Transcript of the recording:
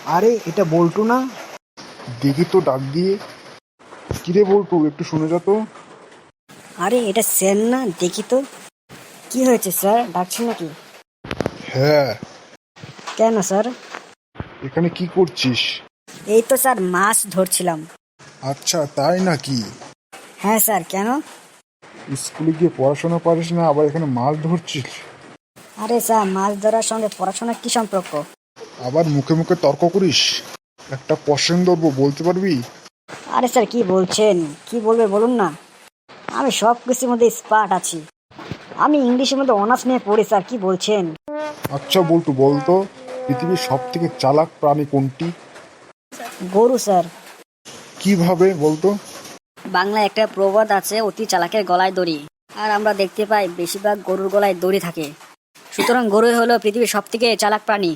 আরে এটা বল্টু না? দেখি তো ডাক দিয়ে। কিরে বল্টু, একটু শুনে যা তো। আরে এটা স্যার না, দেখি তো। কি হয়েছে স্যার, ডাকছেন নাকি? হ্যাঁ। কেন স্যার? এখানে কি করছিস? এই তো স্যার মাছ ধরছিলাম। আচ্ছা, তাই নাকি? হ্যাঁ স্যার, কেন? স্কুলে গিয়ে পড়াশোনা পারিস না, আবার এখানে মাছ ধরছিস? আরে স্যার, মাছ ধরার সঙ্গে পড়াশোনার কি সম্পর্ক? আবার মুখে মুখে তর্ক করিস। একটা কোশ্চেন ধরবো, বলতে পারবি? আরে স্যার কি বলছেন, কি বলবে বলুন না। আমি সব কিছুর মধ্যে স্পার্ট আছি। আমি ইংলিশের মধ্যে অনার্স নিয়ে পড়ি স্যার, কি বলছেন? আচ্ছা বল্টু, বলতো পৃথিবীর সব থেকে চালাক প্রাণী কোনটি? গরু স্যার। কিভাবে বলতো? বাংলায় একটা প্রবাদ আছে, অতি চালাকের গলায় দড়ি। আর আমরা দেখতে পাই বেশিরভাগ গরুর গলায় দড়ি থাকে। সুতরাং গরুই হলো পৃথিবীর সব থেকে চালাক প্রাণী।